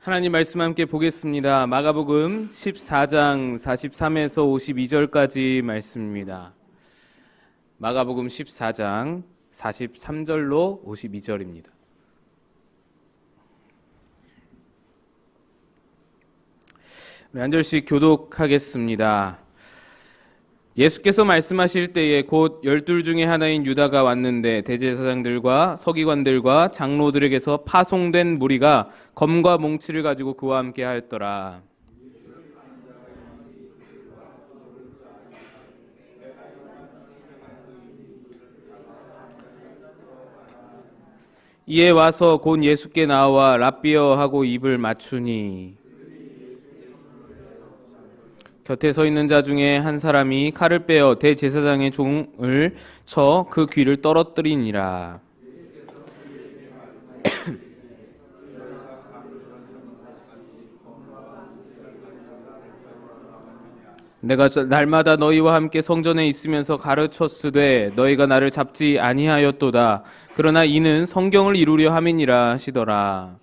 하나님 말씀 함께 보겠습니다. 마가복음 14장 43에서 52절까지 말씀입니다. 마가복음 14장 43절로 52절입니다. 우리 한 절씩 교독하겠습니다. 예수께서 말씀하실 때에 곧 12 중에 하나인 유다가 왔는데 대제사장들과 서기관들과 장로들에게서 파송된 무리가 검과 몽치를 가지고 그와 함께 하였더라. 이에 와서 곧 예수께 나와 랍비여 하고 입을 맞추니 곁에 서 있는 자 중에 한 사람이 칼을 빼어 대제사장의 종을 쳐 그 귀를 떨어뜨리니라. 내가 날마다 너희와 함께 성전에 있으면서 가르쳤으되 너희가 나를 잡지 아니하였도다. 그러나 이는 성경을 이루려 함이니라 하시더라.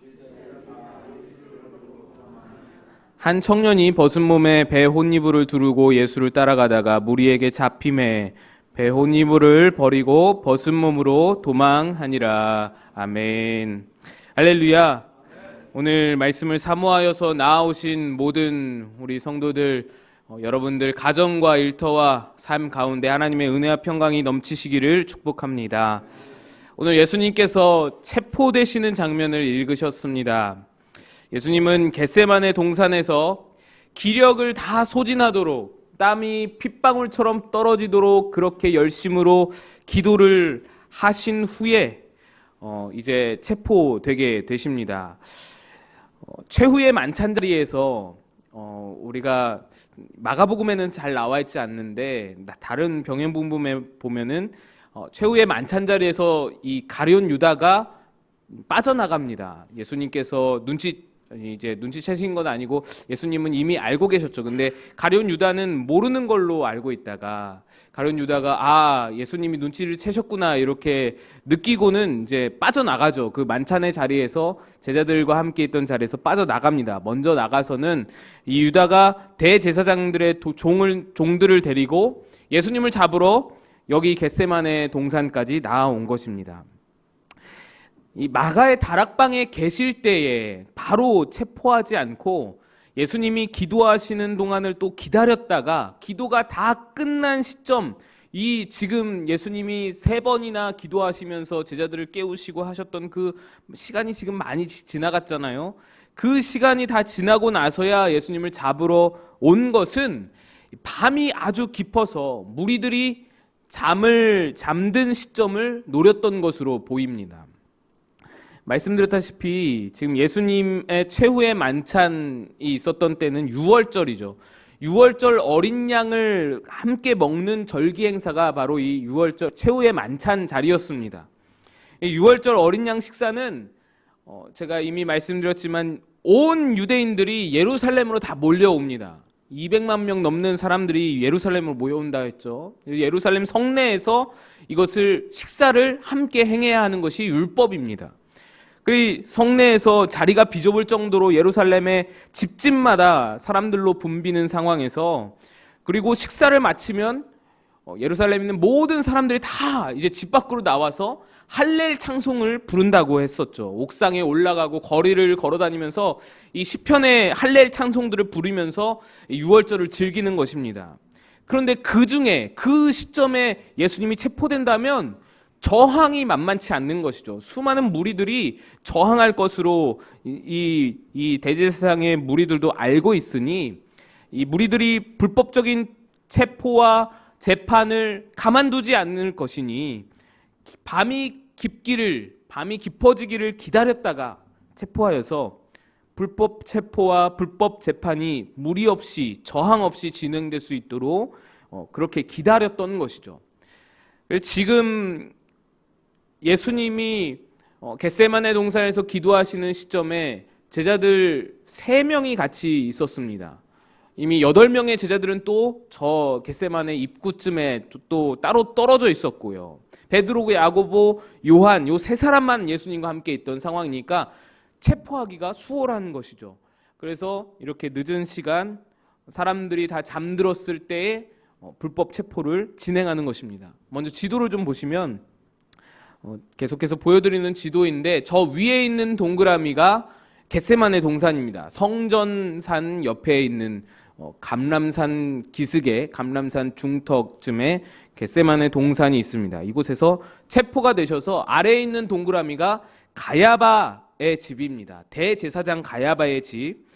한 청년이 벗은 몸에 배 혼이불을 두르고 예수를 따라가다가 무리에게 잡힘에 배 혼이불을 버리고 벗은 몸으로 도망하니라. 아멘. 할렐루야. 오늘 말씀을 사모하여서 나아오신 모든 우리 성도들, 여러분들 가정과 일터와 삶 가운데 하나님의 은혜와 평강이 넘치시기를 축복합니다. 오늘 예수님께서 체포되시는 장면을 읽으셨습니다. 예수님은 겟세마네 동산에서 기력을 다 소진하도록 땀이 핏방울처럼 떨어지도록 그렇게 열심으로 기도를 하신 후에 이제 체포되게 되십니다. 최후의 만찬 자리에서 우리가 마가복음에는 잘 나와 있지 않는데 다른 병행복음에 보면은 최후의 만찬 자리에서 이 가룟 유다가 빠져나갑니다. 예수님께서 눈치채신 건 아니고 예수님은 이미 알고 계셨죠. 근데 가룟 유다는 모르는 걸로 알고 있다가 가룟 유다가 예수님이 눈치를 채셨구나 이렇게 느끼고는 이제 빠져나가죠. 그 만찬의 자리에서 제자들과 함께 있던 자리에서 빠져나갑니다. 먼저 나가서는 이 유다가 대제사장들의 종들을 데리고 예수님을 잡으러 여기 겟세마네 동산까지 나아온 것입니다. 이 마가의 다락방에 계실 때에 바로 체포하지 않고 예수님이 기도하시는 동안을 또 기다렸다가 기도가 다 끝난 시점, 이 지금 예수님이 3번이나 기도하시면서 제자들을 깨우시고 하셨던 그 시간이 지금 많이 지나갔잖아요. 그 시간이 다 지나고 나서야 예수님을 잡으러 온 것은 밤이 아주 깊어서 무리들이 잠든 시점을 노렸던 것으로 보입니다. 말씀드렸다시피 지금 예수님의 최후의 만찬이 있었던 때는 6월절이죠. 6월절 어린 양을 함께 먹는 절기 행사가 바로 이 6월절 최후의 만찬 자리였습니다. 6월절 어린 양 식사는 제가 이미 말씀드렸지만 온 유대인들이 예루살렘으로 다 몰려옵니다. 200만 명 넘는 사람들이 예루살렘으로 모여온다 했죠. 예루살렘 성내에서 이것을 식사를 함께 행해야 하는 것이 율법입니다. 그 성내에서 자리가 비좁을 정도로 예루살렘의 집집마다 사람들로 붐비는 상황에서 그리고 식사를 마치면 예루살렘에 있는 모든 사람들이 다 이제 집 밖으로 나와서 할렐 찬송을 부른다고 했었죠. 옥상에 올라가고 거리를 걸어다니면서 이 시편의 할렐 찬송들을 부르면서 6월절을 즐기는 것입니다. 그런데 그 시점에 예수님이 체포된다면 저항이 만만치 않는 것이죠. 수많은 무리들이 저항할 것으로 이 대제사장의 무리들도 알고 있으니 이 무리들이 불법적인 체포와 재판을 가만두지 않을 것이니 밤이 깊어지기를 기다렸다가 체포하여서 불법 체포와 불법 재판이 무리 없이 저항 없이 진행될 수 있도록 그렇게 기다렸던 것이죠. 지금 예수님이 겟세마네 동산에서 기도하시는 시점에 제자들 3명이 같이 있었습니다. 이미 8명의 제자들은 또 저 겟세마네 입구쯤에 또 따로 떨어져 있었고요. 베드로, 야고보, 요한 요 3사람만 예수님과 함께 있던 상황이니까 체포하기가 수월한 것이죠. 그래서 이렇게 늦은 시간 사람들이 다 잠들었을 때에 불법 체포를 진행하는 것입니다. 먼저 지도를 좀 보시면 계속해서 보여드리는 지도인데 저 위에 있는 동그라미가 겟세마네 동산입니다. 성전산 옆에 있는 감람산 기슭에 감람산 중턱쯤에 겟세마네 동산이 있습니다. 이곳에서 체포가 되셔서 아래에 있는 동그라미가 가야바의 집입니다. 대제사장 가야바의 집.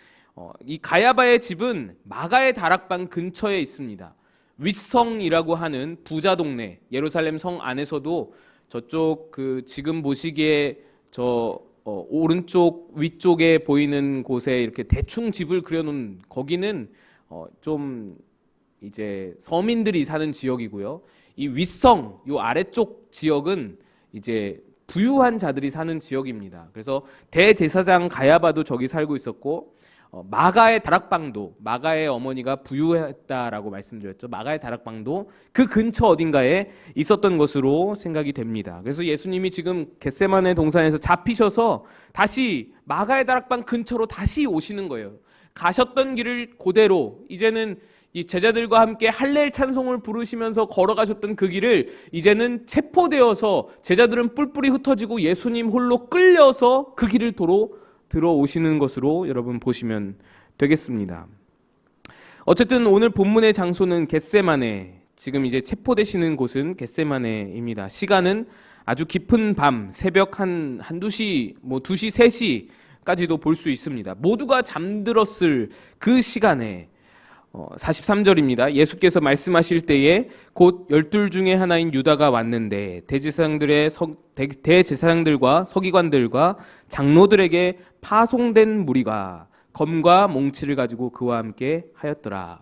이 가야바의 집은 마가의 다락방 근처에 있습니다. 윗성이라고 하는 부자 동네, 예루살렘 성 안에서도 저쪽 지금 보시기에 오른쪽 위쪽에 보이는 곳에 이렇게 대충 집을 그려놓은 거기는 좀 이제 서민들이 사는 지역이고요. 이 윗성, 요 아래쪽 지역은 이제 부유한 자들이 사는 지역입니다. 그래서 대제사장 가야바도 저기 살고 있었고 마가의 다락방도, 마가의 어머니가 부유했다라고 말씀드렸죠. 마가의 다락방도 그 근처 어딘가에 있었던 것으로 생각이 됩니다. 그래서 예수님이 지금 겟세마네 동산에서 잡히셔서 다시 마가의 다락방 근처로 다시 오시는 거예요. 가셨던 길을 그대로 이제는 이 제자들과 함께 할렐 찬송을 부르시면서 걸어가셨던 그 길을 이제는 체포되어서 제자들은 뿔뿔이 흩어지고 예수님 홀로 끌려서 그 길을 도로 들어오시는 것으로 여러분 보시면 되겠습니다. 어쨌든 오늘 본문의 장소는 겟세마네, 지금 이제 체포되시는 곳은 겟세마네입니다. 시간은 아주 깊은 밤, 새벽 한 2시, 2시, 3시까지도 볼 수 있습니다. 모두가 잠들었을 그 시간에 43절입니다. 예수께서 말씀하실 때에 곧 12 중에 하나인 유다가 왔는데 대제사장들과 서기관들과 장로들에게 파송된 무리가 검과 몽치를 가지고 그와 함께 하였더라.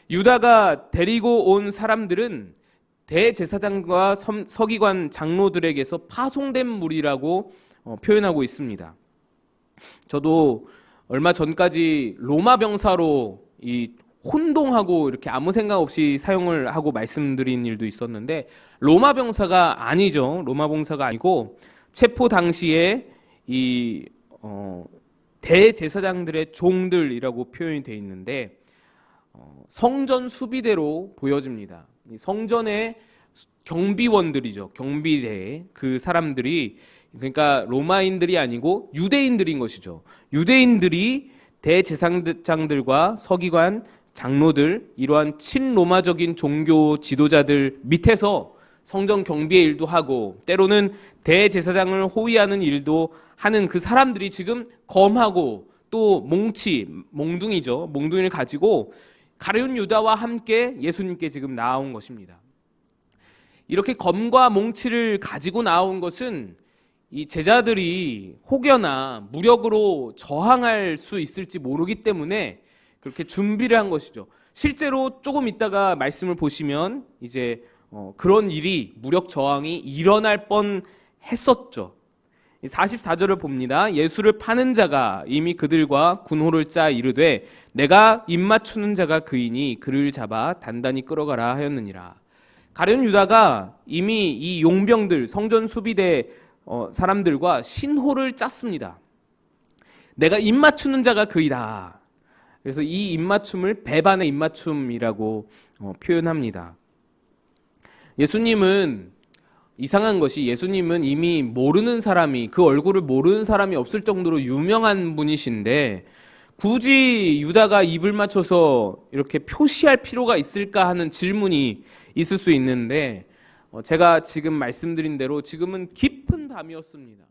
유다가 데리고 온 사람들은 대제사장과 서기관 장로들에게서 파송된 무리라고 표현하고 있습니다. 저도 얼마 전까지 로마 병사로 혼동하고 이렇게 아무 생각 없이 사용을 하고 말씀드린 일도 있었는데 로마 병사가 아니죠. 로마 병사가 아니고 체포 당시에 대제사장들의 종들이라고 표현이 되어 있는데 성전 수비대로 보여집니다. 성전의 경비원들이죠. 경비대 그 사람들이 그러니까 로마인들이 아니고 유대인들인 것이죠. 유대인들이 대제사장들과 서기관 장로들, 이러한 친로마적인 종교 지도자들 밑에서 성전 경비의 일도 하고 때로는 대제사장을 호위하는 일도 하는 그 사람들이 지금 검하고 또 몽둥이죠. 몽둥이를 가지고 가룟 유다와 함께 예수님께 지금 나온 것입니다. 이렇게 검과 몽치를 가지고 나온 것은 이 제자들이 혹여나 무력으로 저항할 수 있을지 모르기 때문에 그렇게 준비를 한 것이죠. 실제로 조금 있다가 말씀을 보시면 이제 그런 일이 무력 저항이 일어날 뻔했었죠. 44절을 봅니다. 예수를 파는 자가 이미 그들과 군호를 짜 이르되 내가 입맞추는 자가 그이니 그를 잡아 단단히 끌어가라 하였느니라. 가룟 유다가 이미 이 용병들 성전 수비대 사람들과 신호를 짰습니다. 내가 입맞추는 자가 그이다. 그래서 이 입맞춤을 배반의 입맞춤이라고 표현합니다. 예수님은 이상한 것이 예수님은 이미 모르는 사람이 그 얼굴을 모르는 사람이 없을 정도로 유명한 분이신데 굳이 유다가 입을 맞춰서 이렇게 표시할 필요가 있을까 하는 질문이 있을 수 있는데 제가 지금 말씀드린 대로 지금은 깊은 밤이었습니다.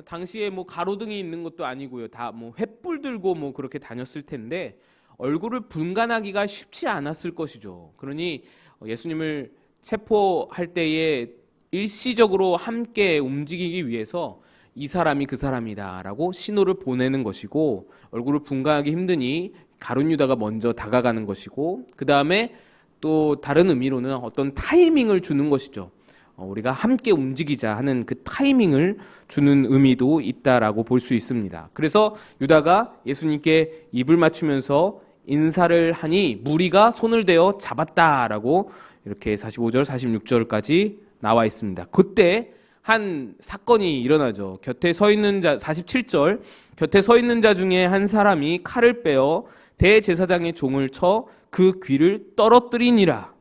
당시에 가로등이 있는 것도 아니고요. 다 횃불 들고 그렇게 다녔을 텐데 얼굴을 분간하기가 쉽지 않았을 것이죠. 그러니 예수님을 체포할 때에 일시적으로 함께 움직이기 위해서 이 사람이 그 사람이다라고 신호를 보내는 것이고 얼굴을 분간하기 힘드니 가룟 유다가 먼저 다가가는 것이고 그 다음에 또 다른 의미로는 어떤 타이밍을 주는 것이죠. 우리가 함께 움직이자 하는 그 타이밍을 주는 의미도 있다라고 볼 수 있습니다. 그래서 유다가 예수님께 입을 맞추면서 인사를 하니 무리가 손을 대어 잡았다라고 이렇게 45절, 46절까지 나와 있습니다. 그때 한 사건이 일어나죠. 곁에 서 있는 자, 47절, 곁에 서 있는 자 중에 한 사람이 칼을 빼어 대제사장의 종을 쳐 그 귀를 떨어뜨리니라.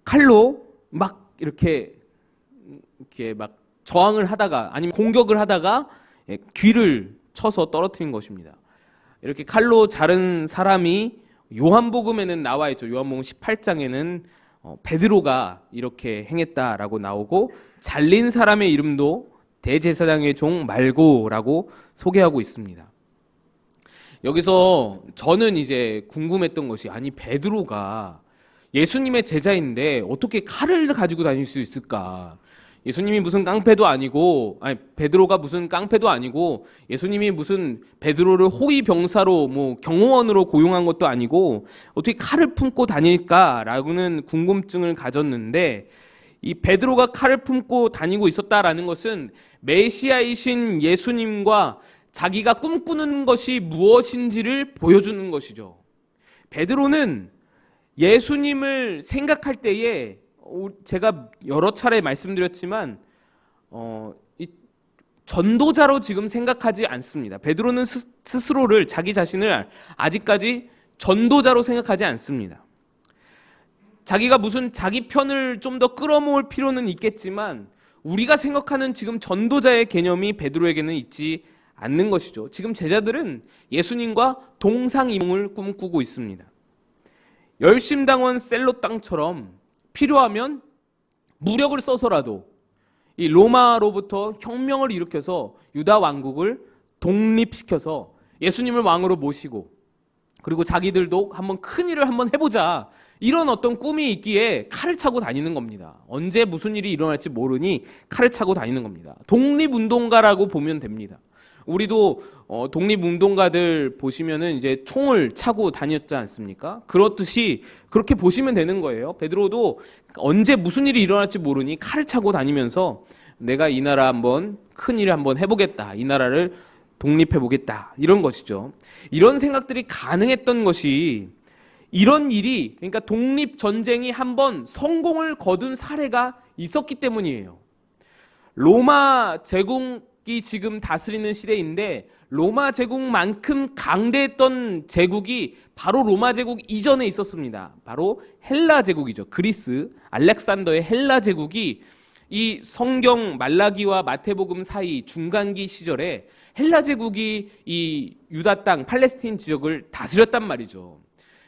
칼로 막 이렇게 막 저항을 하다가 아니면 공격을 하다가 귀를 쳐서 떨어뜨린 것입니다. 이렇게 칼로 자른 사람이 요한복음에는 나와 있죠. 요한복음 18장에는 베드로가 이렇게 행했다라고 나오고, 잘린 사람의 이름도 대제사장의 종 말고라고 소개하고 있습니다. 여기서 저는 이제 궁금했던 것이, 아니 베드로가 예수님의 제자인데 어떻게 칼을 가지고 다닐 수 있을까? 예수님이 무슨 깡패도 아니고, 아니 베드로가 무슨 깡패도 아니고, 예수님이 무슨 베드로를 호위 병사로 뭐 경호원으로 고용한 것도 아니고 어떻게 칼을 품고 다닐까라고는 궁금증을 가졌는데, 이 베드로가 칼을 품고 다니고 있었다라는 것은 메시아이신 예수님과 자기가 꿈꾸는 것이 무엇인지를 보여주는 것이죠. 베드로는 예수님을 생각할 때에, 제가 여러 차례 말씀드렸지만 이 전도자로 지금 생각하지 않습니다. 베드로는 스스로를, 자기 자신을 아직까지 전도자로 생각하지 않습니다. 자기가 무슨 자기 편을 좀 더 끌어모을 필요는 있겠지만 우리가 생각하는 지금 전도자의 개념이 베드로에게는 있지 않는 것이죠. 지금 제자들은 예수님과 동상이몽을 꿈꾸고 있습니다. 열심당원 셀로 땅처럼 필요하면 무력을 써서라도 이 로마로부터 혁명을 일으켜서 유다 왕국을 독립시켜서 예수님을 왕으로 모시고, 그리고 자기들도 한번 큰 일을 한번 해보자, 이런 어떤 꿈이 있기에 칼을 차고 다니는 겁니다. 언제 무슨 일이 일어날지 모르니 칼을 차고 다니는 겁니다. 독립운동가라고 보면 됩니다. 우리도 독립운동가들 보시면은 이제 총을 차고 다녔지 않습니까? 그렇듯이 그렇게 보시면 되는 거예요. 베드로도 언제 무슨 일이 일어날지 모르니 칼을 차고 다니면서 내가 이 나라 한번 큰 일을 한번 해보겠다, 이 나라를 독립해보겠다, 이런 것이죠. 이런 생각들이 가능했던 것이, 이런 일이, 그러니까 독립전쟁이 한번 성공을 거둔 사례가 있었기 때문이에요. 로마 제국이 지금 다스리는 시대인데, 로마 제국만큼 강대했던 제국이 바로 로마 제국 이전에 있었습니다. 바로 헬라 제국이죠. 그리스, 알렉산더의 헬라 제국이 이 성경 말라기와 마태복음 사이 중간기 시절에 헬라 제국이 이 유다 땅, 팔레스틴 지역을 다스렸단 말이죠.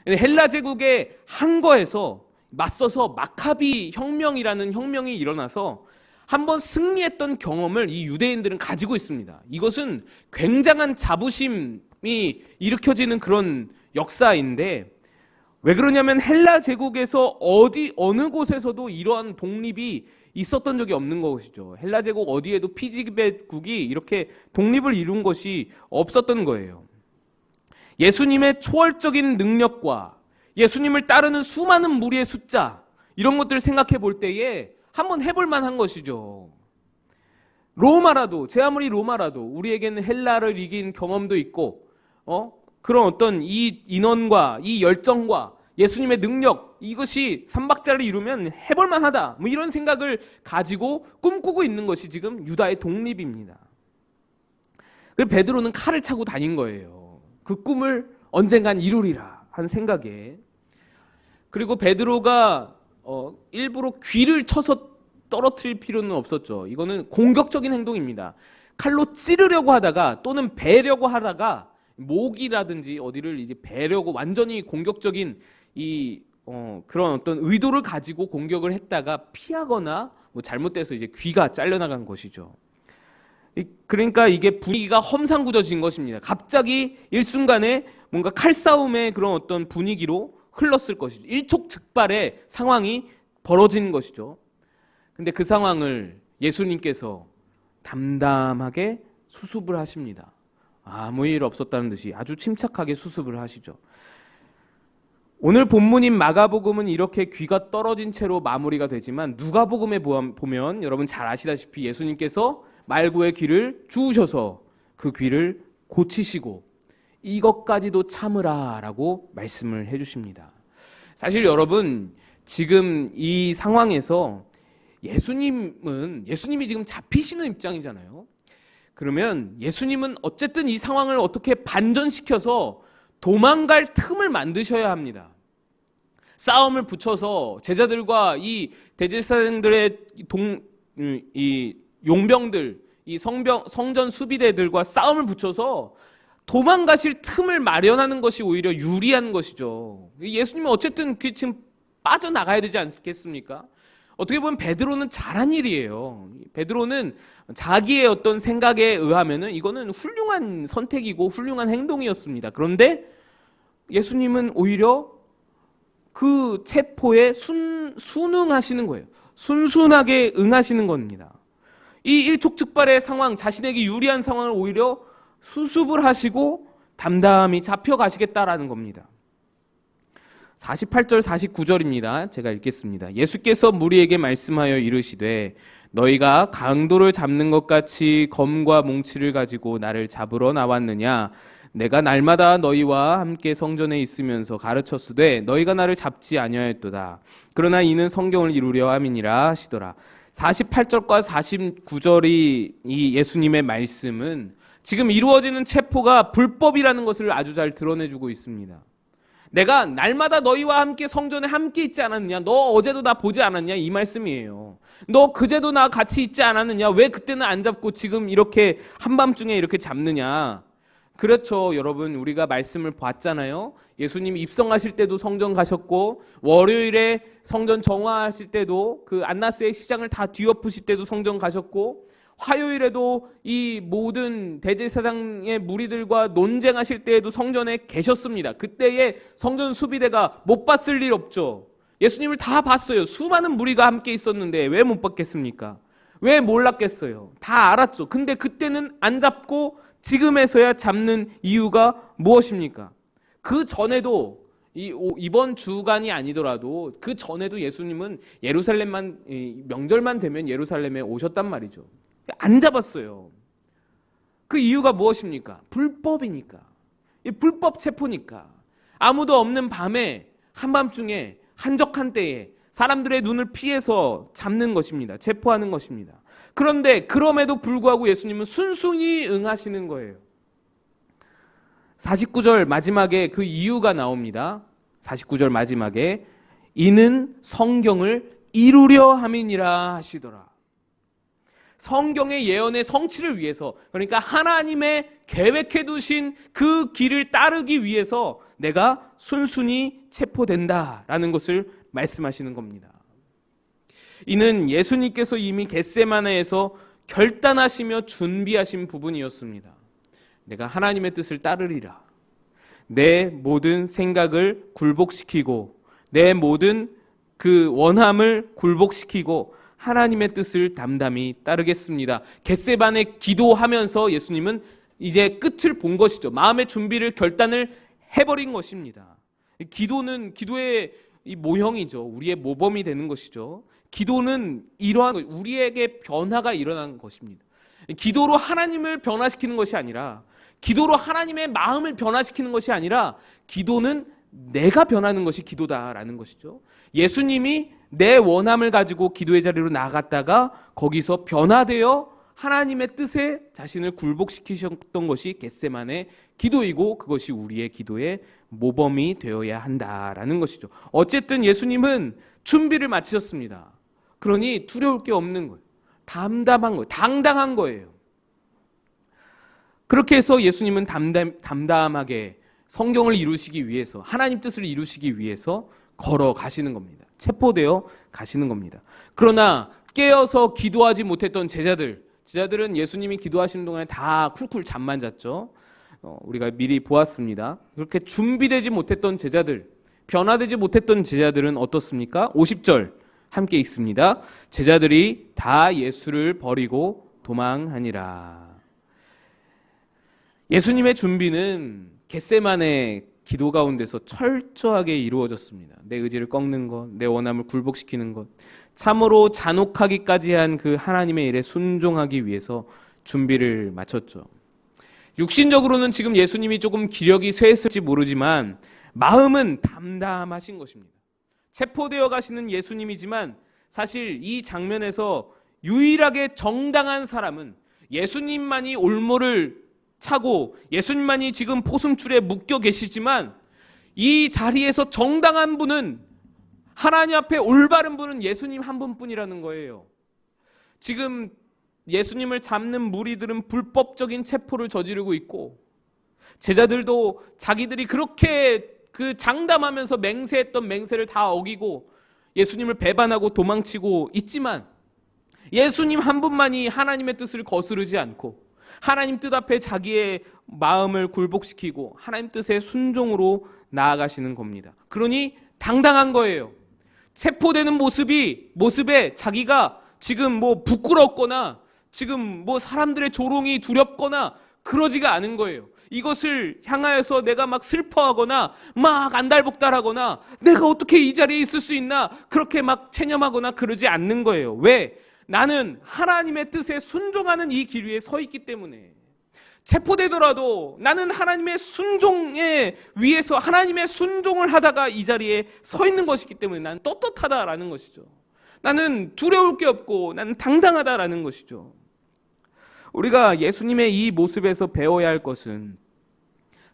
헬라 제국의 항거에서 맞서서 마카비 혁명이라는 혁명이 일어나서 한번 승리했던 경험을 이 유대인들은 가지고 있습니다. 이것은 굉장한 자부심이 일으켜지는 그런 역사인데, 왜 그러냐면 헬라 제국에서 어느 곳에서도 이러한 독립이 있었던 적이 없는 것이죠. 헬라 제국 어디에도 피지배국이 이렇게 독립을 이룬 것이 없었던 거예요. 예수님의 초월적인 능력과 예수님을 따르는 수많은 무리의 숫자, 이런 것들을 생각해 볼 때에 한번 해볼 만한 것이죠. 로마라도, 제 아무리 로마라도 우리에게는 헬라를 이긴 경험도 있고, 그런 어떤 이 인원과 이 열정과 예수님의 능력, 이것이 삼박자를 이루면 해볼 만하다, 뭐 이런 생각을 가지고 꿈꾸고 있는 것이 지금 유다의 독립입니다. 그래서 베드로는 칼을 차고 다닌 거예요. 그 꿈을 언젠간 이루리라 한 생각에. 그리고 베드로가 일부러 귀를 쳐서 떨어뜨릴 필요는 없었죠. 이거는 공격적인 행동입니다. 칼로 찌르려고 하다가 또는 베려고 하다가 목이라든지 어디를 이제 베려고 완전히 공격적인 그런 어떤 의도를 가지고 공격을 했다가 피하거나 뭐 잘못돼서 이제 귀가 잘려나간 것이죠. 그러니까 이게 분위기가 험상궂어진 것입니다. 갑자기 일순간에 뭔가 칼싸움의 그런 어떤 분위기로 흘렀을 것이죠. 일촉즉발의 상황이 벌어진 것이죠. 근데 그 상황을 예수님께서 담담하게 수습을 하십니다. 아무 일 없었다는 듯이 아주 침착하게 수습을 하시죠. 오늘 본문인 마가복음은 이렇게 귀가 떨어진 채로 마무리가 되지만, 누가복음에 보면 여러분 잘 아시다시피 예수님께서 말고의 귀를 주우셔서 그 귀를 고치시고 이것까지도 참으라 라고 말씀을 해주십니다. 사실 여러분, 지금 이 상황에서 예수님이 지금 잡히시는 입장이잖아요. 그러면 예수님은 어쨌든 이 상황을 어떻게 반전시켜서 도망갈 틈을 만드셔야 합니다. 싸움을 붙여서 제자들과 이 대제사장들의 이 용병들, 이 성전 수비대들과 싸움을 붙여서 도망가실 틈을 마련하는 것이 오히려 유리한 것이죠. 예수님은 어쨌든 지금 빠져나가야 되지 않겠습니까? 어떻게 보면 베드로는 잘한 일이에요. 베드로는 자기의 어떤 생각에 의하면은 이거는 훌륭한 선택이고 훌륭한 행동이었습니다. 그런데 예수님은 오히려 그 체포에 순응하시는 거예요. 순순하게 응하시는 겁니다. 이 일촉즉발의 상황, 자신에게 유리한 상황을 오히려 수습을 하시고 담담히 잡혀가시겠다라는 겁니다. 48절 49절입니다. 제가 읽겠습니다. 예수께서 무리에게 말씀하여 이르시되 너희가 강도를 잡는 것 같이 검과 뭉치를 가지고 나를 잡으러 나왔느냐? 내가 날마다 너희와 함께 성전에 있으면서 가르쳤으되 너희가 나를 잡지 아니하였도다. 그러나 이는 성경을 이루려 함이니라 하시더라. 48절과 49절이 이 예수님의 말씀은 지금 이루어지는 체포가 불법이라는 것을 아주 잘 드러내주고 있습니다. 내가 날마다 너희와 함께 성전에 함께 있지 않았느냐? 너 어제도 나 보지 않았냐? 이 말씀이에요. 너 그제도 나 같이 있지 않았느냐? 왜 그때는 안 잡고 지금 이렇게 한밤중에 이렇게 잡느냐? 그렇죠, 여러분. 우리가 말씀을 봤잖아요. 예수님이 입성하실 때도 성전 가셨고, 월요일에 성전 정화하실 때도 그 안나스의 시장을 다 뒤엎으실 때도 성전 가셨고, 화요일에도 이 모든 대제사장의 무리들과 논쟁하실 때에도 성전에 계셨습니다. 그때의 성전 수비대가 못 봤을 일 없죠. 예수님을 다 봤어요. 수많은 무리가 함께 있었는데 왜 못 봤겠습니까? 왜 몰랐겠어요? 다 알았죠. 근데 그때는 안 잡고 지금에서야 잡는 이유가 무엇입니까? 그 전에도 이번 주간이 아니더라도 그 전에도 예수님은 예루살렘만 명절만 되면 예루살렘에 오셨단 말이죠. 안 잡았어요. 그 이유가 무엇입니까? 불법이니까. 불법 체포니까. 아무도 없는 밤에 한밤중에 한적한 때에 사람들의 눈을 피해서 잡는 것입니다. 체포하는 것입니다. 그런데 그럼에도 불구하고 예수님은 순순히 응하시는 거예요. 49절 마지막에 그 이유가 나옵니다. 49절 마지막에 이는 성경을 이루려 함이니라 하시더라. 성경의 예언의 성취를 위해서, 그러니까 하나님의 계획해 두신 그 길을 따르기 위해서 내가 순순히 체포된다라는 것을 말씀하시는 겁니다. 이는 예수님께서 이미 겟세마네에서 결단하시며 준비하신 부분이었습니다. 내가 하나님의 뜻을 따르리라. 내 모든 생각을 굴복시키고 내 모든 그 원함을 굴복시키고 하나님의 뜻을 담담히 따르겠습니다. 겟세마네 기도하면서 예수님은 이제 끝을 본 것이죠. 마음의 준비를 결단을 해버린 것입니다. 기도는 기도의 이 모형이죠. 우리의 모범이 되는 것이죠. 기도는 이러한 우리에게 변화가 일어나는 것입니다. 기도로 하나님을 변화시키는 것이 아니라, 기도로 하나님의 마음을 변화시키는 것이 아니라, 기도는 내가 변하는 것이 기도다라는 것이죠. 예수님이 내 원함을 가지고 기도의 자리로 나갔다가 거기서 변화되어 하나님의 뜻에 자신을 굴복시키셨던 것이 겟세마네 기도이고, 그것이 우리의 기도의 모범이 되어야 한다라는 것이죠. 어쨌든 예수님은 준비를 마치셨습니다. 그러니 두려울 게 없는 거예요. 담담한 거예요. 당당한 거예요. 그렇게 해서 예수님은 담담하게 성경을 이루시기 위해서, 하나님 뜻을 이루시기 위해서 걸어가시는 겁니다. 체포되어 가시는 겁니다. 그러나 깨어서 기도하지 못했던 제자들은 예수님이 기도하시는 동안에 다 쿨쿨 잠만 잤죠. 우리가 미리 보았습니다. 그렇게 준비되지 못했던 제자들, 변화되지 못했던 제자들은 어떻습니까? 50절 함께 읽습니다. 제자들이 다 예수를 버리고 도망하니라. 예수님의 준비는 겟세마네 기도 가운데서 철저하게 이루어졌습니다. 내 의지를 꺾는 것, 내 원함을 굴복시키는 것, 참으로 잔혹하기까지 한 그 하나님의 일에 순종하기 위해서 준비를 마쳤죠. 육신적으로는 지금 예수님이 조금 기력이 쇠했을지 모르지만 마음은 담담하신 것입니다. 체포되어 가시는 예수님이지만 사실 이 장면에서 유일하게 정당한 사람은 예수님만이 올무를 차고 예수님만이 지금 포승줄에 묶여 계시지만 이 자리에서 정당한 분은, 하나님 앞에 올바른 분은 예수님 한 분뿐이라는 거예요. 지금 예수님을 잡는 무리들은 불법적인 체포를 저지르고 있고 제자들도 자기들이 그렇게 그 장담하면서 맹세했던 맹세를 다 어기고 예수님을 배반하고 도망치고 있지만 예수님 한 분만이 하나님의 뜻을 거스르지 않고 하나님 뜻 앞에 자기의 마음을 굴복시키고 하나님 뜻의 순종으로 나아가시는 겁니다. 그러니 당당한 거예요. 체포되는 모습에 자기가 지금 뭐 부끄럽거나 지금 뭐 사람들의 조롱이 두렵거나 그러지가 않은 거예요. 이것을 향하여서 내가 막 슬퍼하거나 막 안달복달하거나 내가 어떻게 이 자리에 있을 수 있나 그렇게 막 체념하거나 그러지 않는 거예요. 왜? 나는 하나님의 뜻에 순종하는 이 길 위에 서 있기 때문에. 체포되더라도 나는 하나님의 순종에 위해서 하나님의 순종을 하다가 이 자리에 서 있는 것이기 때문에 나는 떳떳하다라는 것이죠. 나는 두려울 게 없고 나는 당당하다라는 것이죠. 우리가 예수님의 이 모습에서 배워야 할 것은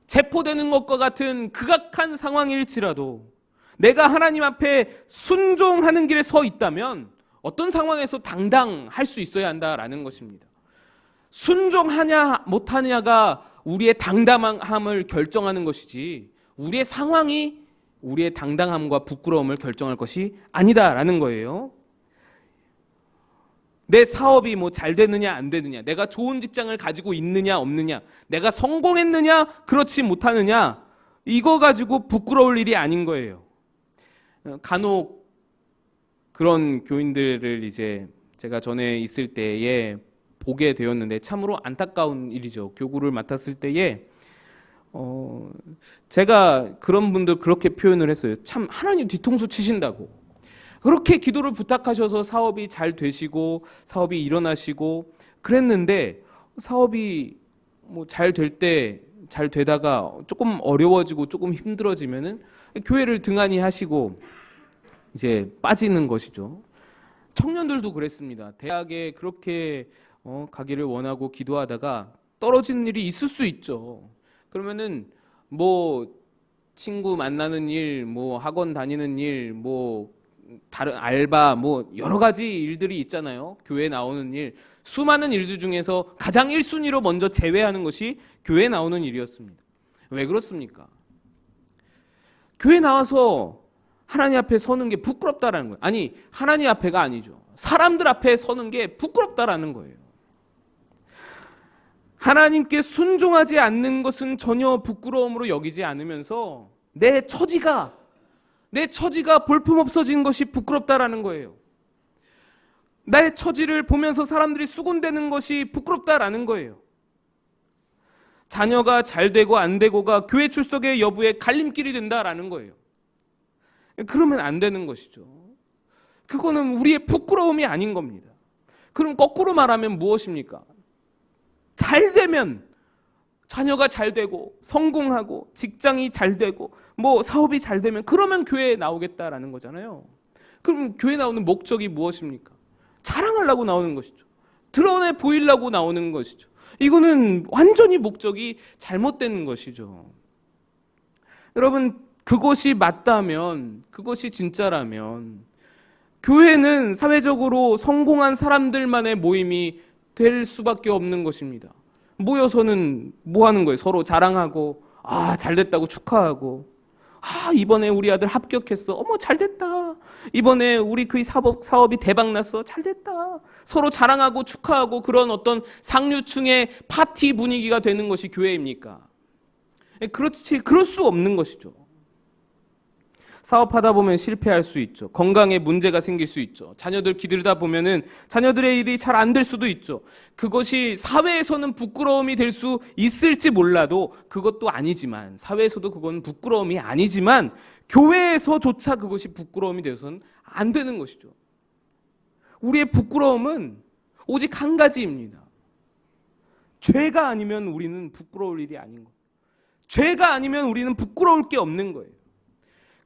체포되는 것과 같은 극악한 상황일지라도 내가 하나님 앞에 순종하는 길에 서 있다면 어떤 상황에서 당당할 수 있어야 한다라는 것입니다. 순종하냐 못하냐가 우리의 당당함을 결정하는 것이지 우리의 상황이 우리의 당당함과 부끄러움을 결정할 것이 아니다라는 거예요. 내 사업이 뭐 잘 되느냐 안 되느냐, 내가 좋은 직장을 가지고 있느냐 없느냐, 내가 성공했느냐 그렇지 못하느냐, 이거 가지고 부끄러울 일이 아닌 거예요. 간혹 그런 교인들을 이제 제가 전에 있을 때에 보게 되었는데 참으로 안타까운 일이죠. 교구를 맡았을 때에 제가 그런 분들 그렇게 표현을 했어요. 참 하나님 뒤통수 치신다고. 그렇게 기도를 부탁하셔서 사업이 잘 되시고 사업이 일어나시고 그랬는데 사업이 뭐 잘 되다가 조금 어려워지고 조금 힘들어지면은 교회를 등한히 하시고 이제 빠지는 것이죠. 청년들도 그랬습니다. 대학에 그렇게 가기를 원하고 기도하다가 떨어지는 일이 있을 수 있죠. 그러면은 뭐 친구 만나는 일, 뭐 학원 다니는 일, 뭐 다른 알바, 뭐 여러 가지 일들이 있잖아요. 교회에 나오는 일, 수많은 일들 중에서 가장 1순위로 먼저 제외하는 것이 교회에 나오는 일이었습니다. 왜 그렇습니까? 교회 나와서 하나님 앞에 서는 게 부끄럽다라는 거예요. 아니, 하나님 앞에가 아니죠. 사람들 앞에 서는 게 부끄럽다라는 거예요. 하나님께 순종하지 않는 것은 전혀 부끄러움으로 여기지 않으면서 내 처지가 볼품없어진 것이 부끄럽다라는 거예요. 나의 처지를 보면서 사람들이 수군대는 것이 부끄럽다라는 거예요. 자녀가 잘 되고 안 되고가 교회 출석의 여부에 갈림길이 된다라는 거예요. 그러면 안 되는 것이죠. 그거는 우리의 부끄러움이 아닌 겁니다. 그럼 거꾸로 말하면 무엇입니까? 잘 되면 자녀가 잘 되고 성공하고 직장이 잘 되고 뭐 사업이 잘 되면 그러면 교회에 나오겠다라는 거잖아요. 그럼 교회 나오는 목적이 무엇입니까? 자랑하려고 나오는 것이죠. 드러내 보이려고 나오는 것이죠. 이거는 완전히 목적이 잘못된 것이죠. 여러분, 그것이 맞다면, 그것이 진짜라면 교회는 사회적으로 성공한 사람들만의 모임이 될 수밖에 없는 것입니다. 모여서는 뭐 하는 거예요? 서로 자랑하고, 잘 됐다고 축하하고, 이번에 우리 아들 합격했어. 어머, 잘 됐다. 이번에 우리 그 사업이 대박 났어. 잘 됐다. 서로 자랑하고 축하하고 그런 어떤 상류층의 파티 분위기가 되는 것이 교회입니까? 그럴 수 없는 것이죠. 사업하다 보면 실패할 수 있죠. 건강에 문제가 생길 수 있죠. 자녀들 기르다 보면은 자녀들의 일이 잘 안 될 수도 있죠. 그것이 사회에서는 부끄러움이 될 수 있을지 몰라도 그것도 아니지만, 사회에서도 그건 부끄러움이 아니지만 교회에서조차 그것이 부끄러움이 되어서는 안 되는 것이죠. 우리의 부끄러움은 오직 한 가지입니다. 죄가 아니면 우리는 부끄러울 일이 아닌 거예요. 죄가 아니면 우리는 부끄러울 게 없는 거예요.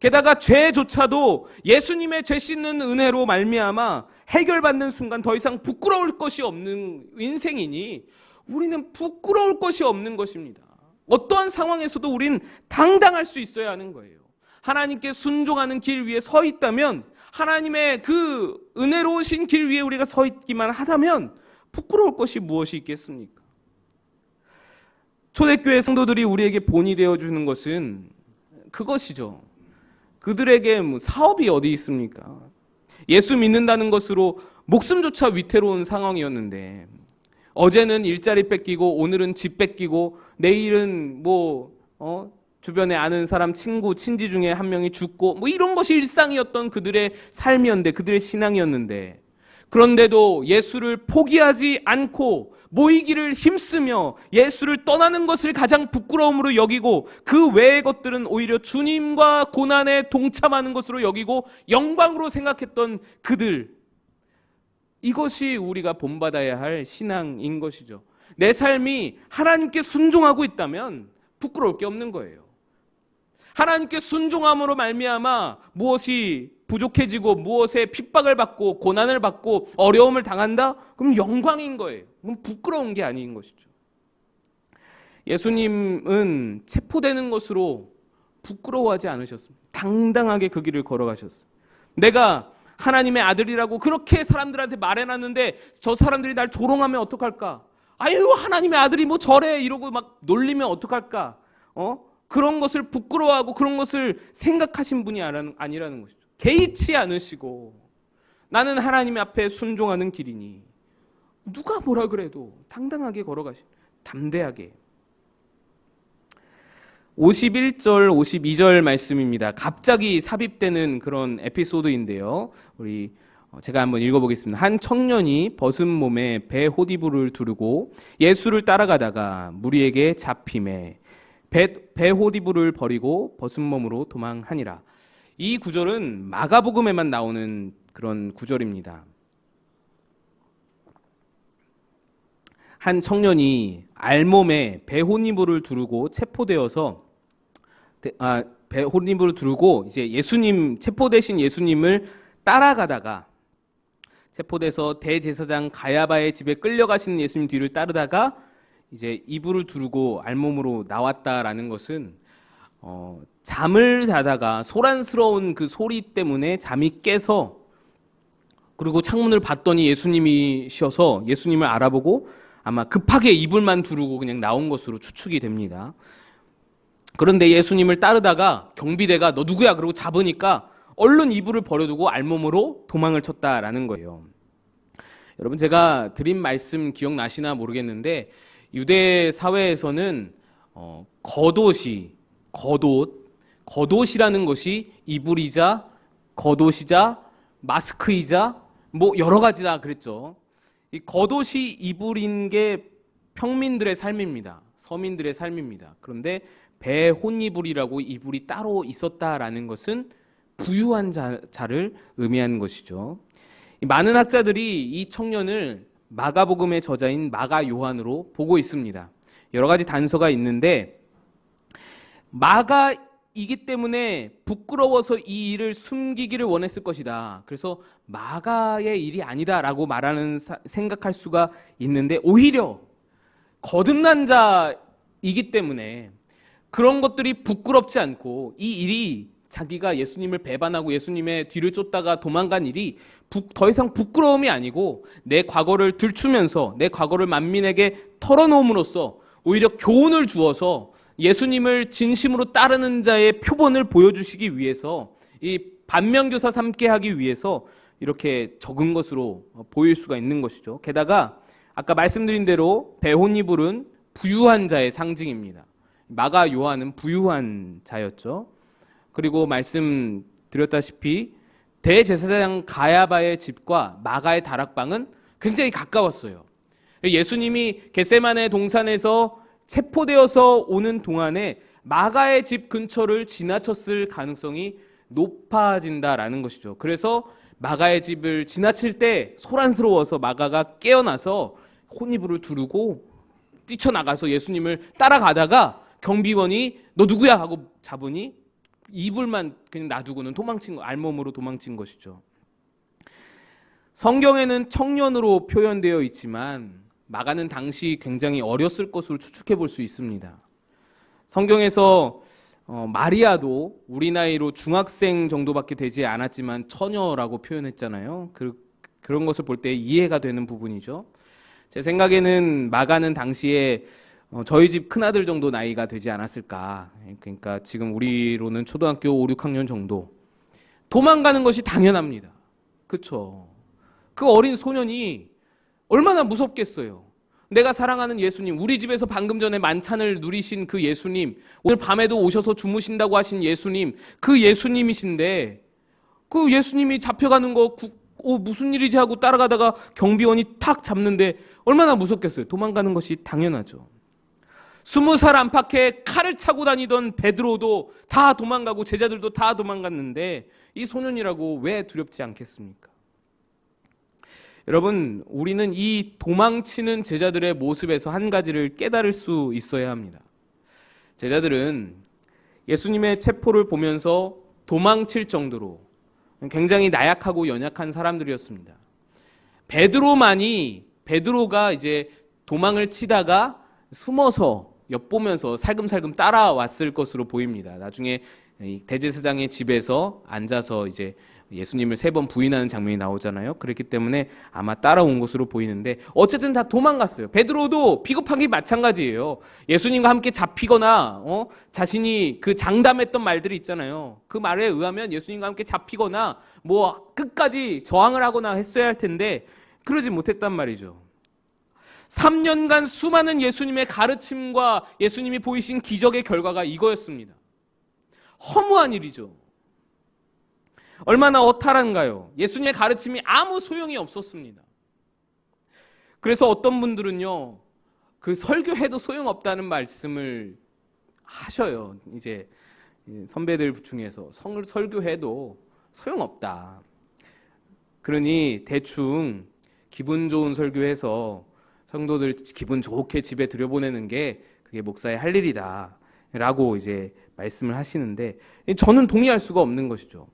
게다가 죄조차도 예수님의 죄 씻는 은혜로 말미암아 해결받는 순간 더 이상 부끄러울 것이 없는 인생이니 우리는 부끄러울 것이 없는 것입니다. 어떠한 상황에서도 우린 당당할 수 있어야 하는 거예요. 하나님께 순종하는 길 위에 서 있다면, 하나님의 그 은혜로우신 길 위에 우리가 서 있기만 하다면 부끄러울 것이 무엇이 있겠습니까? 초대교회 성도들이 우리에게 본이 되어주는 것은 그것이죠. 그들에게 사업이 어디 있습니까? 예수 믿는다는 것으로 목숨조차 위태로운 상황이었는데, 어제는 일자리 뺏기고 오늘은 집 뺏기고 내일은 주변에 아는 사람, 친구, 친지 중에 한 명이 죽고 이런 것이 일상이었던 그들의 삶이었는데, 그들의 신앙이었는데, 그런데도 예수를 포기하지 않고 모이기를 힘쓰며 예수를 떠나는 것을 가장 부끄러움으로 여기고 그 외의 것들은 오히려 주님과 고난에 동참하는 것으로 여기고 영광으로 생각했던 그들, 이것이 우리가 본받아야 할 신앙인 것이죠. 내 삶이 하나님께 순종하고 있다면 부끄러울 게 없는 거예요. 하나님께 순종함으로 말미암아 무엇이 부족해지고 무엇에 핍박을 받고 고난을 받고 어려움을 당한다? 그럼 영광인 거예요. 그럼 부끄러운 게 아닌 것이죠. 예수님은 체포되는 것으로 부끄러워하지 않으셨습니다. 당당하게 그 길을 걸어가셨어요. 내가 하나님의 아들이라고 그렇게 사람들한테 말해놨는데 저 사람들이 날 조롱하면 어떡할까? 아유, 하나님의 아들이 뭐 저래 이러고 막 놀리면 어떡할까? 그런 것을 부끄러워하고 그런 것을 생각하신 분이 아니라는 것이죠. 개의치 않으시고 나는 하나님 앞에 순종하는 길이니 누가 뭐라 그래도 당당하게 걸어가시, 담대하게. 51절, 52절 말씀입니다. 갑자기 삽입되는 그런 에피소드인데요. 제가 한번 읽어보겠습니다. 한 청년이 벗은 몸에 배 호디부를 두르고 예수를 따라가다가 무리에게 잡힘에 배 호디부를 버리고 벗은 몸으로 도망하니라. 이 구절은 마가복음에만 나오는 그런 구절입니다. 한 청년이 알몸에 배 호디부를 두르고 체포되어서 배 호디부를 두르고 이제 예수님, 체포되신 예수님을 따라가다가 체포돼서 대제사장 가야바의 집에 끌려가시는 예수님 뒤를 따르다가 이제 이불을 두르고 알몸으로 나왔다라는 것은 잠을 자다가 소란스러운 그 소리 때문에 잠이 깨서, 그리고 창문을 봤더니 예수님이셔서 예수님을 알아보고 아마 급하게 이불만 두르고 그냥 나온 것으로 추측이 됩니다. 그런데 예수님을 따르다가 경비대가 너 누구야? 그러고 잡으니까 얼른 이불을 버려두고 알몸으로 도망을 쳤다라는 거예요. 여러분, 제가 드린 말씀 기억나시나 모르겠는데 유대 사회에서는 겉옷이라는 것이 이불이자 겉옷이자 마스크이자 여러 가지다 그랬죠. 이 겉옷이 이불인 게 평민들의 삶입니다. 서민들의 삶입니다. 그런데 배혼이불이라고 이불이 따로 있었다라는 것은 부유한 자를 의미하는 것이죠. 많은 학자들이 이 청년을 마가복음의 저자인 마가 요한으로 보고 있습니다. 여러 가지 단서가 있는데, 마가이기 때문에 부끄러워서 이 일을 숨기기를 원했을 것이다. 그래서 마가의 일이 아니다라고 생각할 수가 있는데, 오히려 거듭난 자이기 때문에 그런 것들이 부끄럽지 않고 이 일이 자기가 예수님을 배반하고 예수님의 뒤를 쫓다가 도망간 일이 더 이상 부끄러움이 아니고 내 과거를 들추면서 내 과거를 만민에게 털어놓음으로써 오히려 교훈을 주어서 예수님을 진심으로 따르는 자의 표본을 보여주시기 위해서, 이 반면교사 삼게 하기 위해서 이렇게 적은 것으로 보일 수가 있는 것이죠. 게다가 아까 말씀드린 대로 배혼이불은 부유한 자의 상징입니다. 마가 요한은 부유한 자였죠. 그리고 말씀드렸다시피 대제사장 가야바의 집과 마가의 다락방은 굉장히 가까웠어요. 예수님이 겟세마네 동산에서 체포되어서 오는 동안에 마가의 집 근처를 지나쳤을 가능성이 높아진다라는 것이죠. 그래서 마가의 집을 지나칠 때 소란스러워서 마가가 깨어나서 혼이불을 두르고 뛰쳐나가서 예수님을 따라가다가 경비원이 너 누구야? 하고 잡으니 이불만 그냥 놔두고는 알몸으로 도망친 것이죠. 성경에는 청년으로 표현되어 있지만 마가는 당시 굉장히 어렸을 것으로 추측해 볼 수 있습니다. 성경에서 마리아도 우리 나이로 중학생 정도밖에 되지 않았지만 처녀라고 표현했잖아요. 그런 것을 볼 때 이해가 되는 부분이죠. 제 생각에는 마가는 당시에 저희 집 큰아들 정도 나이가 되지 않았을까. 그러니까 지금 우리로는 초등학교 5, 6학년 정도. 도망가는 것이 당연합니다. 그렇죠. 그 어린 소년이 얼마나 무섭겠어요. 내가 사랑하는 예수님, 우리 집에서 방금 전에 만찬을 누리신 그 예수님, 오늘 밤에도 오셔서 주무신다고 하신 예수님, 그 예수님이신데 그 예수님이 잡혀가는 거 무슨 일이지 하고 따라가다가 경비원이 탁 잡는데 얼마나 무섭겠어요. 도망가는 것이 당연하죠. 20살 안팎에 칼을 차고 다니던 베드로도 다 도망가고 제자들도 다 도망갔는데 이 소년이라고 왜 두렵지 않겠습니까? 여러분, 우리는 이 도망치는 제자들의 모습에서 한 가지를 깨달을 수 있어야 합니다. 제자들은 예수님의 체포를 보면서 도망칠 정도로 굉장히 나약하고 연약한 사람들이었습니다. 베드로가 이제 도망을 치다가 숨어서 엿보면서 살금살금 따라왔을 것으로 보입니다. 나중에 대제사장의 집에서 앉아서 이제 예수님을 3번 부인하는 장면이 나오잖아요. 그렇기 때문에 아마 따라온 것으로 보이는데 어쨌든 다 도망갔어요. 베드로도 비겁한 게 마찬가지예요. 예수님과 함께 잡히거나 자신이 그 장담했던 말들이 있잖아요. 그 말에 의하면 예수님과 함께 잡히거나 뭐 끝까지 저항을 하거나 했어야 할 텐데 그러지 못했단 말이죠. 3년간 수많은 예수님의 가르침과 예수님이 보이신 기적의 결과가 이거였습니다. 허무한 일이죠. 얼마나 허탈한가요? 예수님의 가르침이 아무 소용이 없었습니다. 그래서 어떤 분들은요, 그 설교해도 소용없다는 말씀을 하셔요. 이제 선배들 중에서 설교해도 소용없다. 그러니 대충 기분 좋은 설교해서 성도들 기분 좋게 집에 들여보내는 게 그게 목사의 할 일이다 라고 이제 말씀을 하시는데 저는 동의할 수가 없는 것이죠.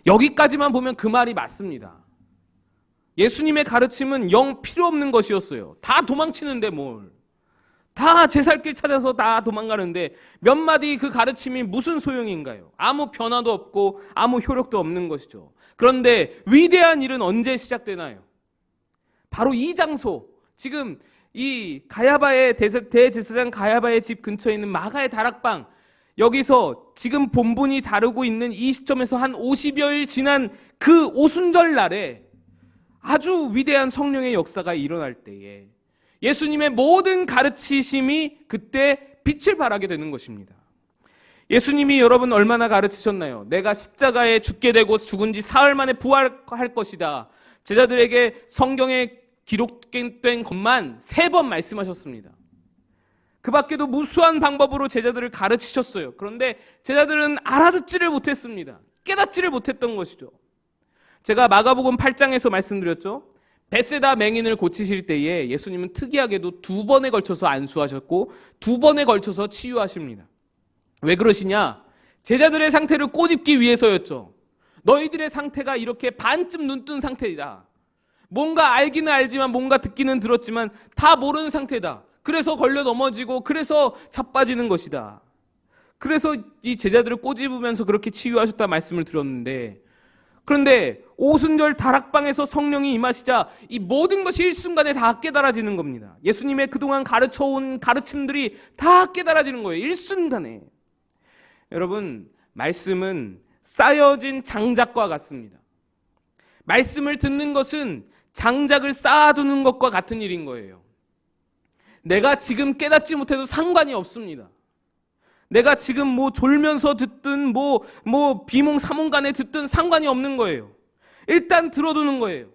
여기까지만 보면 그 말이 맞습니다. 예수님의 가르침은 영 필요 없는 것이었어요. 다 도망치는데 뭘. 다 제 살 길 찾아서 다 도망가는데 몇 마디 그 가르침이 무슨 소용인가요? 아무 변화도 없고 아무 효력도 없는 것이죠. 그런데 위대한 일은 언제 시작되나요? 바로 이 장소, 지금 이 가야바의 대제사장 가야바의 집 근처에 있는 마가의 다락방, 여기서 지금 본문이 다루고 있는 이 시점에서 한 50여일 지난 그 오순절 날에 아주 위대한 성령의 역사가 일어날 때에 예수님의 모든 가르치심이 그때 빛을 발하게 되는 것입니다. 예수님이 여러분 얼마나 가르치셨나요? 내가 십자가에 죽게 되고 죽은 지 사흘 만에 부활할 것이다. 제자들에게 성경에 기록된 것만 3번 말씀하셨습니다. 그 밖에도 무수한 방법으로 제자들을 가르치셨어요. 그런데 제자들은 알아듣지를 못했습니다. 깨닫지를 못했던 것이죠. 제가 마가복음 8장에서 말씀드렸죠. 벳세다 맹인을 고치실 때에 예수님은 특이하게도 2번에 걸쳐서 안수하셨고 2번에 걸쳐서 치유하십니다. 왜 그러시냐? 제자들의 상태를 꼬집기 위해서였죠. 너희들의 상태가 이렇게 반쯤 눈뜬 상태이다. 뭔가 알기는 알지만 뭔가 듣기는 들었지만 다 모르는 상태다. 그래서 걸려 넘어지고 그래서 자빠지는 것이다. 그래서 이 제자들을 꼬집으면서 그렇게 치유하셨다 말씀을 드렸는데, 그런데 오순절 다락방에서 성령이 임하시자 이 모든 것이 일순간에 다 깨달아지는 겁니다. 예수님의 그동안 가르쳐온 가르침들이 다 깨달아지는 거예요. 일순간에. 여러분, 말씀은 쌓여진 장작과 같습니다. 말씀을 듣는 것은 장작을 쌓아두는 것과 같은 일인 거예요. 내가 지금 깨닫지 못해도 상관이 없습니다. 내가 지금 뭐 졸면서 듣든 뭐 비몽사몽간에 듣든 상관이 없는 거예요. 일단 들어두는 거예요.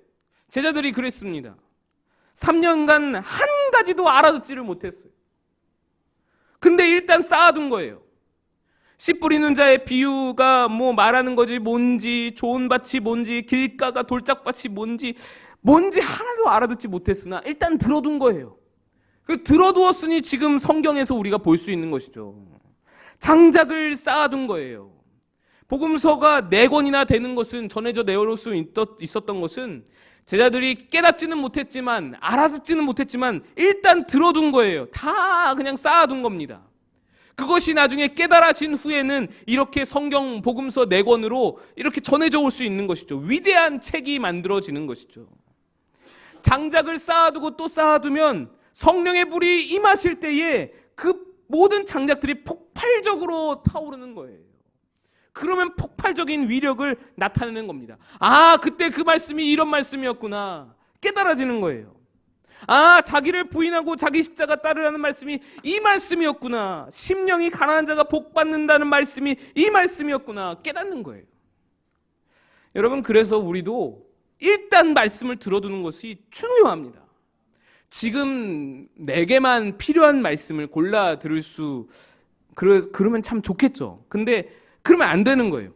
제자들이 그랬습니다. 3년간 한 가지도 알아듣지를 못했어요. 근데 일단 쌓아둔 거예요. 씨 뿌리는 자의 비유가 뭐 말하는 거지 뭔지, 좋은 밭이 뭔지, 길가가 돌짝밭이 뭔지 하나도 알아듣지 못했으나 일단 들어둔 거예요. 들어두었으니 지금 성경에서 우리가 볼 수 있는 것이죠. 장작을 쌓아둔 거예요. 복음서가 4권이나 되는 것은, 전해져 내올 수 있었던 것은 제자들이 깨닫지는 못했지만, 알아듣지는 못했지만 일단 들어둔 거예요. 다 그냥 쌓아둔 겁니다. 그것이 나중에 깨달아진 후에는 이렇게 성경 복음서 4권으로 이렇게 전해져 올 수 있는 것이죠. 위대한 책이 만들어지는 것이죠. 장작을 쌓아두고 또 쌓아두면 성령의 불이 임하실 때에 그 모든 장작들이 폭발적으로 타오르는 거예요. 그러면 폭발적인 위력을 나타내는 겁니다. 아, 그때 그 말씀이 이런 말씀이었구나. 깨달아지는 거예요. 아, 자기를 부인하고 자기 십자가 따르라는 말씀이 이 말씀이었구나. 심령이 가난한 자가 복 받는다는 말씀이 이 말씀이었구나. 깨닫는 거예요. 여러분, 그래서 우리도 일단 말씀을 들어두는 것이 중요합니다. 지금 내게만 필요한 말씀을 골라 들을 수, 그러면 참 좋겠죠. 근데 그러면 안 되는 거예요.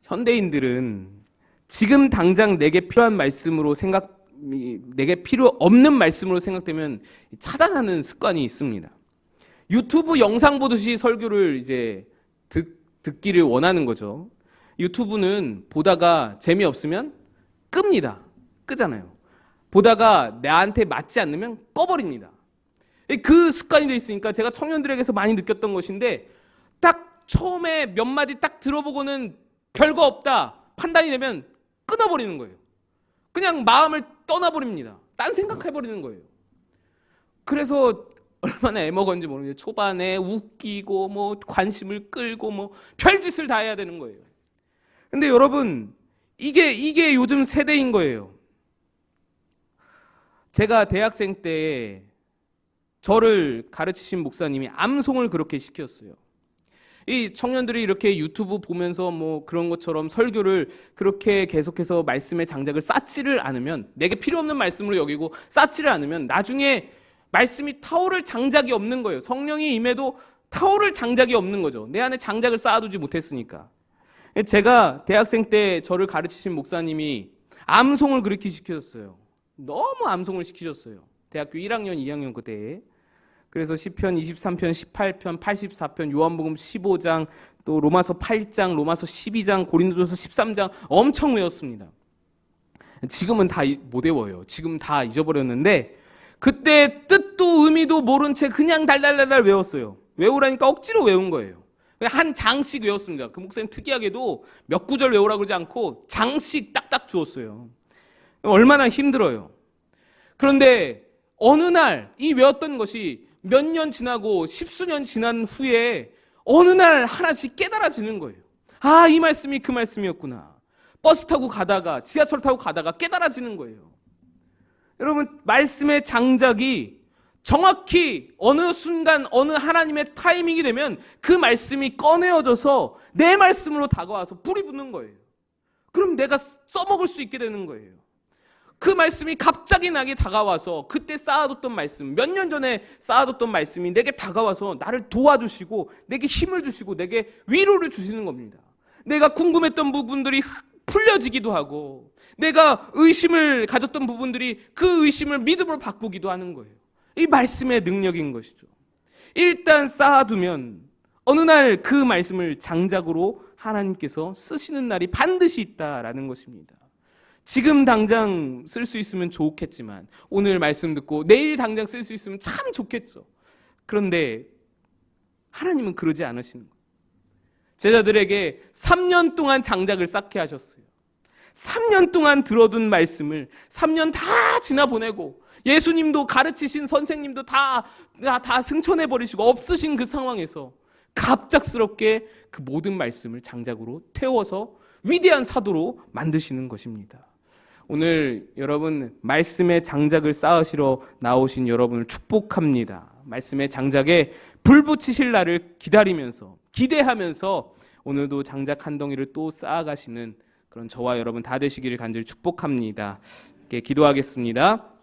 현대인들은 지금 당장 내게 필요한 말씀으로 내게 필요 없는 말씀으로 생각되면 차단하는 습관이 있습니다. 유튜브 영상 보듯이 설교를 이제 듣기를 원하는 거죠. 유튜브는 보다가 재미없으면 끕니다. 끄잖아요. 보다가 나한테 맞지 않으면 꺼버립니다. 그 습관이 돼 있으니까 제가 청년들에게서 많이 느꼈던 것인데, 딱 처음에 몇 마디 딱 들어보고는 별거 없다 판단이 되면 끊어버리는 거예요. 그냥 마음을 떠나버립니다. 딴 생각해버리는 거예요. 그래서 얼마나 애먹었는지 모르겠어요. 초반에 웃기고 뭐 관심을 끌고 뭐 별짓을 다 해야 되는 거예요. 근데 여러분, 이게 요즘 세대인 거예요. 제가 대학생 때 저를 가르치신 목사님이 암송을 그렇게 시켰어요. 이 청년들이 이렇게 유튜브 보면서 뭐 그런 것처럼 설교를 그렇게 계속해서 말씀의 장작을 쌓지를 않으면, 내게 필요 없는 말씀으로 여기고 쌓지를 않으면 나중에 말씀이 타오를 장작이 없는 거예요. 성령이 임해도 타오를 장작이 없는 거죠. 내 안에 장작을 쌓아두지 못했으니까. 제가 대학생 때 저를 가르치신 목사님이 암송을 그렇게 시키셨어요. 너무 암송을 시키셨어요. 대학교 1학년, 2학년 그때에. 그래서 시편 23편, 18편, 84편, 요한복음 15장, 또 로마서 8장, 로마서 12장, 고린도전서 13장 엄청 외웠습니다. 지금은 다 못 외워요. 지금 다 잊어버렸는데 그때 뜻도 의미도 모른 채 그냥 달달달달 외웠어요. 외우라니까 억지로 외운 거예요. 한 장씩 외웠습니다. 그 목사님 특이하게도 몇 구절 외우라고 그러지 않고 장씩 딱딱 주었어요. 얼마나 힘들어요. 그런데 어느 날 이 외웠던 것이 몇 년 지나고 10수년 지난 후에 어느 날 하나씩 깨달아지는 거예요. 아, 이 말씀이 그 말씀이었구나. 버스 타고 가다가, 지하철 타고 가다가 깨달아지는 거예요. 여러분, 말씀의 장작이 정확히 어느 순간 어느 하나님의 타이밍이 되면 그 말씀이 꺼내어져서 내 말씀으로 다가와서 불이 붙는 거예요. 그럼 내가 써먹을 수 있게 되는 거예요. 그 말씀이 갑자기 나게 다가와서 그때 쌓아뒀던 말씀, 몇 년 전에 쌓아뒀던 말씀이 내게 다가와서 나를 도와주시고 내게 힘을 주시고 내게 위로를 주시는 겁니다. 내가 궁금했던 부분들이 풀려지기도 하고 내가 의심을 가졌던 부분들이 그 의심을 믿음으로 바꾸기도 하는 거예요. 이 말씀의 능력인 것이죠. 일단 쌓아두면 어느 날 그 말씀을 장작으로 하나님께서 쓰시는 날이 반드시 있다라는 것입니다. 지금 당장 쓸 수 있으면 좋겠지만, 오늘 말씀 듣고 내일 당장 쓸 수 있으면 참 좋겠죠. 그런데 하나님은 그러지 않으시는 거예요. 제자들에게 3년 동안 장작을 쌓게 하셨어요. 3년 동안 들어둔 말씀을 3년 다 지나보내고 예수님도 가르치신 선생님도 다 승천해버리시고 없으신 그 상황에서 갑작스럽게 그 모든 말씀을 장작으로 태워서 위대한 사도로 만드시는 것입니다. 오늘 여러분, 말씀의 장작을 쌓으시러 나오신 여러분을 축복합니다. 말씀의 장작에 불 붙이실 날을 기다리면서, 기대하면서 오늘도 장작 한 덩이를 또 쌓아가시는 그런 저와 여러분 다 되시기를 간절히 축복합니다. 기도하겠습니다.